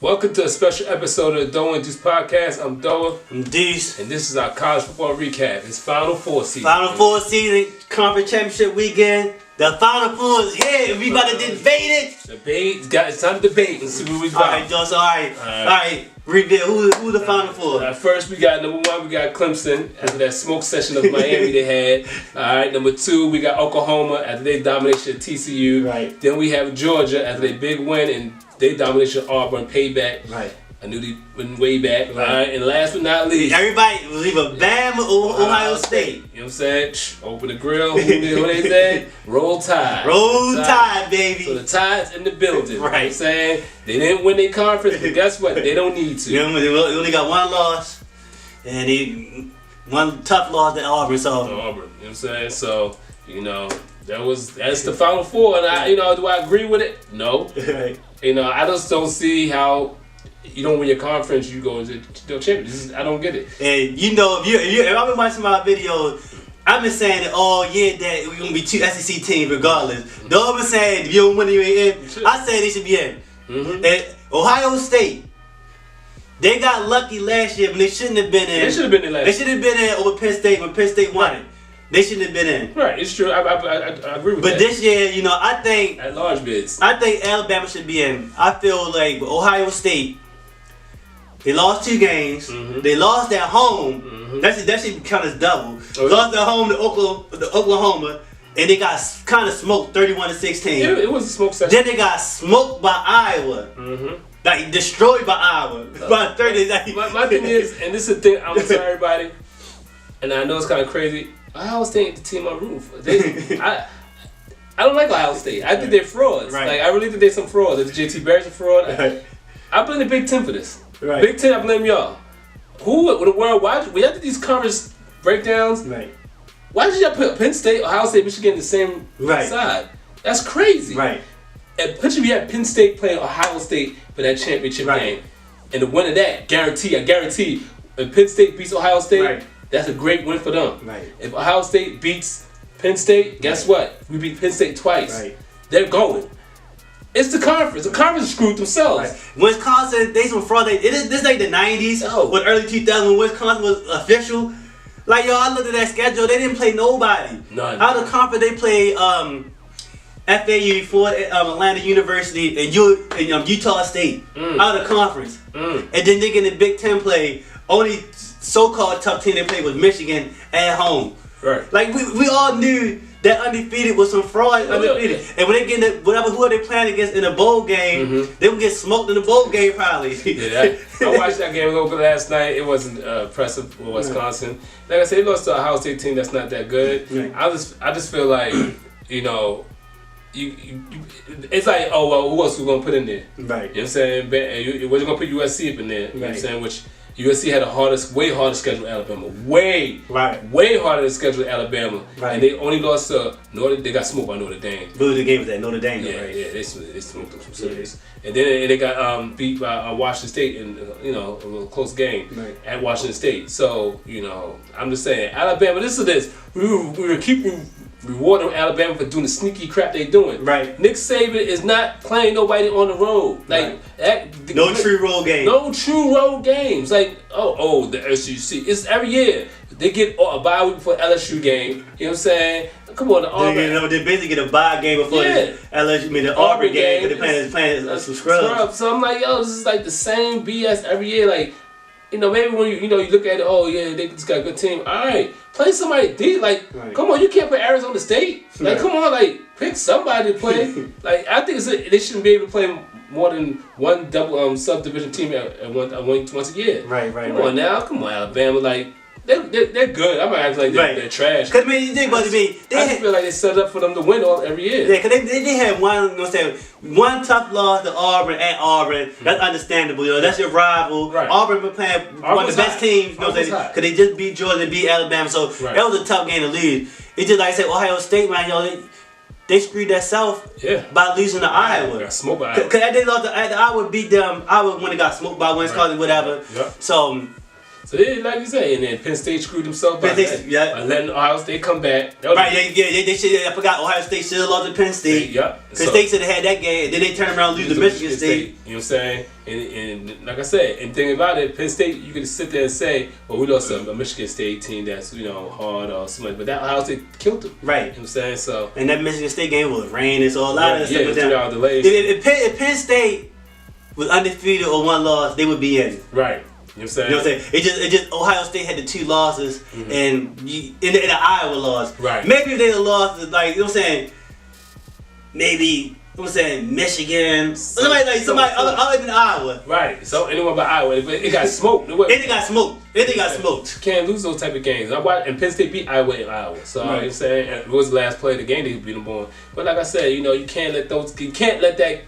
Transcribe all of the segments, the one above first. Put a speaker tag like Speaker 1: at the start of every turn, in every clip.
Speaker 1: Welcome to a special episode of the doahandducepod podcast. I'm Doa.
Speaker 2: I'm Deuce.
Speaker 1: And this is our college football recap. It's Final Four season.
Speaker 2: Final Four season, conference championship weekend. The Final Four is here. We about to debate it.
Speaker 1: Debate. It's time to debate and see what we got.
Speaker 2: Alright, Joe, so alright. Reveal who the Final Four.
Speaker 1: First, we got number 1, we got Clemson after that smoke session of Miami they had. Alright, number 2, we got Oklahoma after they domination of TCU.
Speaker 2: Right.
Speaker 1: Then we have Georgia after their big win and they domination of Auburn payback.
Speaker 2: Right.
Speaker 1: I knew they went way back.
Speaker 2: Right.
Speaker 1: Alright, and last but not least,
Speaker 2: everybody was either Bama or Ohio State.
Speaker 1: You know what I'm saying? Open the grill. What they said? Roll Tide.
Speaker 2: Roll Tide, baby.
Speaker 1: So the Tide's in the building.
Speaker 2: Right.
Speaker 1: You know what I'm saying? They didn't win their conference, but guess what? They don't need to.
Speaker 2: They only got one loss. And one tough loss at Auburn. So.
Speaker 1: Auburn. You know what I'm saying? So, that's the Final Four. And do I agree with it? No.
Speaker 2: Right.
Speaker 1: I just don't see how you don't win your conference, you go to the championship. I don't get it.
Speaker 2: And if I've been watching my videos, I've been saying that that we're gonna be 2 SEC teams regardless. Though I've been saying if you don't win, you ain't in. I say they should be in.
Speaker 1: Mm-hmm.
Speaker 2: And Ohio State, they got lucky last year, but they shouldn't have been in.
Speaker 1: They should have been in last year.
Speaker 2: They should have been in over Penn State when Penn State won it. They shouldn't have been in.
Speaker 1: Right, it's true. I agree with that.
Speaker 2: But this year, I think
Speaker 1: at large bids,
Speaker 2: I think Alabama should be in. I feel like Ohio State, they lost 2 games.
Speaker 1: Mm-hmm.
Speaker 2: They lost at home.
Speaker 1: Mm-hmm.
Speaker 2: That should count as double.
Speaker 1: Oh,
Speaker 2: lost at home to Oklahoma, and they got kind of smoked 31-16.
Speaker 1: It was a smoke session.
Speaker 2: Then they got smoked by Iowa.
Speaker 1: Mm-hmm.
Speaker 2: Like destroyed by Iowa. By 30.
Speaker 1: My thing is, and this is the thing I'm gonna tell everybody, and I know it's kind of crazy. Ohio State ain't the team I'm rooting for. I don't like Ohio State. I think they're frauds.
Speaker 2: Right.
Speaker 1: Like I really think they're some frauds. If JT Barrett's a fraud, I blame the Big Ten for this.
Speaker 2: Right.
Speaker 1: Big Ten, I blame y'all. Who in the world? Why we have these conference breakdowns?
Speaker 2: Right.
Speaker 1: Why did y'all put Penn State, Ohio State, Michigan in the same
Speaker 2: Right.
Speaker 1: side? That's crazy.
Speaker 2: Right.
Speaker 1: And picture we had Penn State playing Ohio State for that championship game, and the winner of that, I guarantee, if Penn State beats Ohio State. Right. That's a great win for them.
Speaker 2: Right.
Speaker 1: If Ohio State beats Penn State, guess what? We beat Penn State twice. Right. They're going. It's the conference. The conference screwed themselves.
Speaker 2: Right. Wisconsin, they some fraud. This like the 90s or early 2000s when Wisconsin was official. Like, I looked at that schedule. They didn't play nobody.
Speaker 1: None.
Speaker 2: Out of conference, they played FAU, Atlanta University, and Utah State. Out of conference. And then they get in the Big Ten play. Only so-called tough team they played was Michigan at home.
Speaker 1: Right.
Speaker 2: Like we all knew that undefeated was some fraud. Undefeated. And when they get who they playing against in a bowl game, they would get smoked in the bowl game probably.
Speaker 1: Yeah, I watched that game a little bit last night. It wasn't impressive for Wisconsin. Like I said, they lost to a Ohio State team that's not that good. Right. I just feel like it's like, oh well, who else we gonna put in there?
Speaker 2: Right.
Speaker 1: You know what I'm saying? We're gonna put USC up in there. You know what I'm saying? Which USC had way harder schedule than Alabama. Way harder than schedule than Alabama. Right. And they only lost to they got smoked by Notre Dame.
Speaker 2: Blew the game with that Notre Dame.
Speaker 1: Yeah, they smoked them some serious. Yeah. And then they got beat by Washington State in a little close game at Washington State. So I'm just saying, Alabama. We will keep rewarding Alabama for doing the sneaky crap they doing. Right. Nick Saban is not playing nobody on the road. Like
Speaker 2: no true road games.
Speaker 1: No true road games. Like the SEC. It's every year they get a bye week before LSU game. You know what I'm saying? Come on, the Auburn.
Speaker 2: They basically get a bye game before the LSU. The Auburn game because they're playing some scrubs.
Speaker 1: So I'm like, this is like the same BS every year. Like, maybe when you look at it, they just got a good team. All right, play somebody deep. Like, come on, you can't play Arizona State. Like, come on, like pick somebody to play. Like, I think they shouldn't be able to play more than one double subdivision team at once a year. Right. Come on now, come on, Alabama. Like, they're good. I'm not acting like they're trash.
Speaker 2: Cause I
Speaker 1: feel like they set up for them to win every year.
Speaker 2: Yeah, cause they had one tough loss to Auburn at Auburn. That's understandable. That's your rival. Right. Auburn been playing one of the best teams. Cause they just beat Georgia and beat Alabama. So that was a tough game to lose. It's just like I said, Ohio State, man. They screwed that self by losing to Iowa.
Speaker 1: Got smoked by Iowa.
Speaker 2: Cause they lost to Iowa, beat them. Iowa when they got smoked by Wisconsin, whatever. Yep. So.
Speaker 1: So they, like you say, and then Penn State screwed themselves by letting Ohio State come back.
Speaker 2: Right, they should. I forgot Ohio State should have lost to Penn State. Yep. Penn State should have had that game. Then they turn around and lose to Michigan State.
Speaker 1: You know what I'm saying? And like I said, and thinking about it, Penn State, you can sit there and say, well, we lost a Michigan State team that's, hard or something, but that Ohio State killed them.
Speaker 2: Right.
Speaker 1: You know what I'm saying? So.
Speaker 2: And that Michigan State game was raining, so a lot of
Speaker 1: stuff. Yeah, delays.
Speaker 2: If Penn State was undefeated or one loss, they would be in.
Speaker 1: Right. You know what I'm saying?
Speaker 2: You know what I'm saying? It just Ohio State had the 2 losses and in the Iowa loss.
Speaker 1: Right.
Speaker 2: Maybe if they had lost, like, you know what I'm saying? Maybe, you know what I'm saying, Michigan, somebody other than Iowa.
Speaker 1: Right. So anyone but Iowa, it got smoked.
Speaker 2: It got smoked.
Speaker 1: Can't lose those type of games. And Penn State beat Iowa in Iowa. So you know what I'm saying, it was the last play of the game they beat them on. But like I said, you can't let that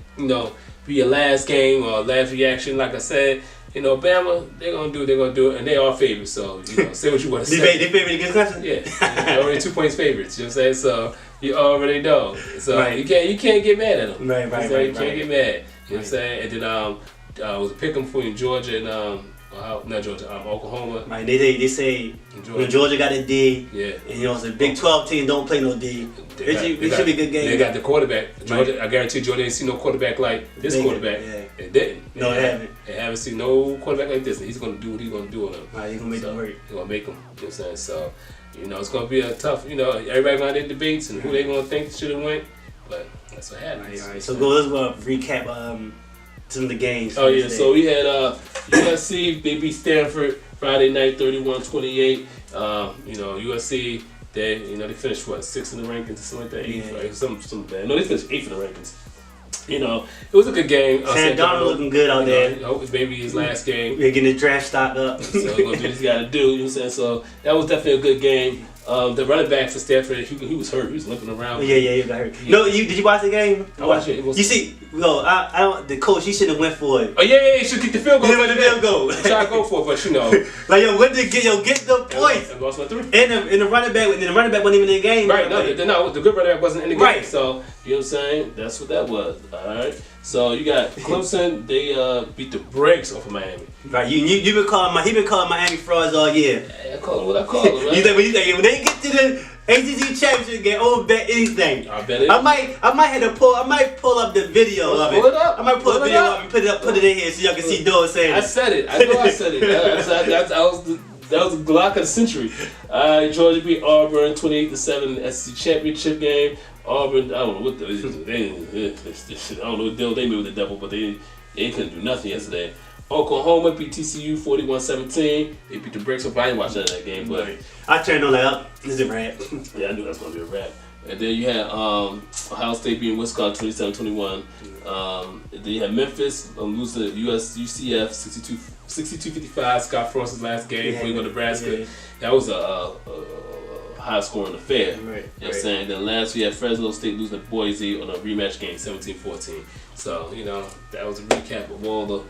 Speaker 1: be your last game or last reaction. Like I said. Bama, they're going to do what they're going to do, and they are favorites, so, say what you want to say.
Speaker 2: They favorite against Clemson?
Speaker 1: Yeah. They're already 2 points favorites, you know what I'm saying? So, you already know. So, you can't get mad at them.
Speaker 2: Right.
Speaker 1: You can't get mad. You know what I'm saying? And then, it was a pick 'em between Georgia and, Oklahoma.
Speaker 2: Right, they say when Georgia got a D, and
Speaker 1: it's
Speaker 2: a Big 12 team don't play no D. It should be a good game.
Speaker 1: They got the quarterback. Georgia, I guarantee Georgia didn't see no quarterback like this quarterback.
Speaker 2: Yeah.
Speaker 1: It didn't.
Speaker 2: No, they haven't.
Speaker 1: They haven't seen no quarterback like this. And he's going to do what he's going to do on them.
Speaker 2: Right, he's going to make them work.
Speaker 1: He's going to make them. You know what I'm saying? So, it's going to be a tough, everybody going to have debates and who they going to think should have went. But that's what happens.
Speaker 2: Right. So let's go recap some of the games.
Speaker 1: Oh, yeah. So we had USC, they beat Stanford Friday night 31-28. USC, they finished 6th in the rankings or something like that, 8th, right? Something bad. No, they finished 8th in the rankings. It was a good game.
Speaker 2: Sam Darnold looking good out there.
Speaker 1: I hope it's maybe his last game.
Speaker 2: They're getting the draft stock up.
Speaker 1: So he's gonna do what he's got to do. You know what I'm saying? So that was definitely a good game. The running back for Stanford, he was hurt. He was limping around.
Speaker 2: Yeah, he got hurt. No, did you watch the game?
Speaker 1: I watched it.
Speaker 2: You see, I don't. The coach, he should have went for it.
Speaker 1: Oh yeah, he should kick the field goal.
Speaker 2: He went the field goal.
Speaker 1: Try to go for it, but
Speaker 2: get the points.
Speaker 1: And lost by 3.
Speaker 2: And the running back wasn't even in the game.
Speaker 1: Right, the good running back wasn't in the game.
Speaker 2: Right.
Speaker 1: So you know what I'm saying? That's what that was. All right. So you got Clemson. They beat the brakes off of Miami.
Speaker 2: Right. He been calling Miami frauds all year.
Speaker 1: Yeah, I call it what I call it. Right?
Speaker 2: You think when they get to the ACC championship game, I won't bet anything.
Speaker 1: I bet it.
Speaker 2: I might pull up the video of it.
Speaker 1: Pull it up.
Speaker 2: I might pull the video up and put it in here so y'all can see Doe saying it.
Speaker 1: I said it. I know I said it. That was the Glock of the century. Georgia beat Auburn 28-7 in the SEC championship game. Auburn, I don't know what I don't know what deal they made with the devil, but they couldn't do nothing yesterday. Oklahoma beat TCU 41-17. They beat the brakes off. I didn't watch that game, but
Speaker 2: I turned on that up. It's a wrap.
Speaker 1: Yeah, I knew that was gonna be a wrap. And then you had Ohio State beating Wisconsin 27-21. Then you had Memphis losing to UCF 62-55. Scott Frost's last game before he go to Nebraska. That was a high scoring affair. Right, you know what I'm saying? Then last we had Fresno State losing to Boise on a rematch game 17-14. So, that was a recap of all the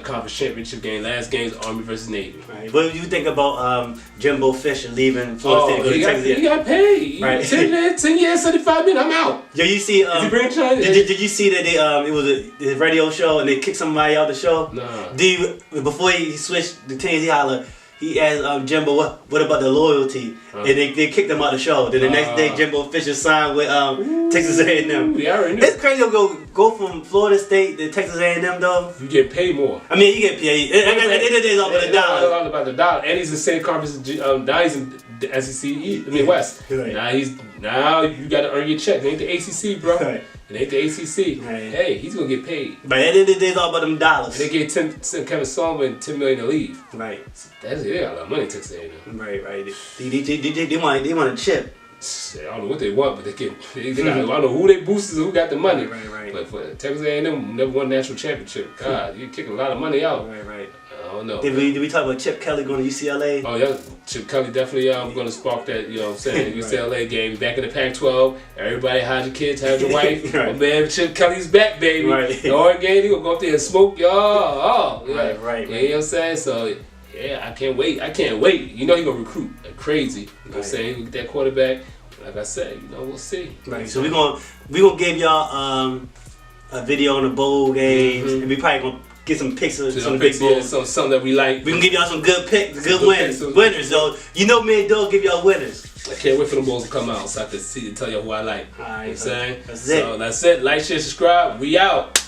Speaker 1: conference championship game. Last game's Army versus Navy. Right.
Speaker 2: What do you think about Jimbo Fisher leaving Florida State?
Speaker 1: He got paid. Right. 10 years, 75 million, I'm out.
Speaker 2: Did you see? Did you see that it was a radio show and they kicked somebody out the show?
Speaker 1: No.
Speaker 2: Before he switched the teams, he asked Jimbo, what about the loyalty? And they kicked him out the show. Then the next day, Jimbo Fisher signed with Texas A&M. It's crazy to go from Florida State to Texas A&M, though.
Speaker 1: You get paid more.
Speaker 2: I mean, you get paid. At the end of the day, it's all about the dollar.
Speaker 1: It's all about the dollar. And he's in the same conference. Now he's in the SEC East. I mean, West. Right. Now you got to earn your check. It ain't the ACC, bro. Right. It ain't the ACC. Right. Hey, he's going to get paid.
Speaker 2: But at the end of the day, it's all about them dollars.
Speaker 1: And they gave Kevin Sullivan $10 million to leave.
Speaker 2: Right.
Speaker 1: They got a lot of money in Texas A&M.
Speaker 2: Right. They want a chip.
Speaker 1: I don't know what they want, but they got, I don't know who they boosters, who got the money.
Speaker 2: Right.
Speaker 1: But for Texas A&M, never won a national championship. God, you're kicking a lot of money out.
Speaker 2: Right.
Speaker 1: I don't know.
Speaker 2: Did we talk about Chip Kelly going to UCLA?
Speaker 1: Oh yeah, Chip Kelly definitely going to spark that. You know what I'm saying? UCLA game back in the Pac-12. Everybody hide your kids, hide your wife. My man Chip Kelly's back, baby. Right. The Oregon game, he gonna go up there and smoke y'all.
Speaker 2: Right.
Speaker 1: You know what I'm saying? So. Yeah, I can't wait. You know he gonna recruit like crazy. You know what I'm saying? He'll get that quarterback. Like I said, we'll see.
Speaker 2: Right. So we gonna give y'all a video on the bowl games, and we probably gonna get some picks of some big bulls.
Speaker 1: Something that we like.
Speaker 2: We can give y'all some good picks, good winners. So you know me and Doug give y'all winners.
Speaker 1: I can't wait for the bulls to come out so I can see and tell you who I like.
Speaker 2: Alright,
Speaker 1: you know what I'm saying?
Speaker 2: That's it.
Speaker 1: So that's it. Like, share, subscribe. We out.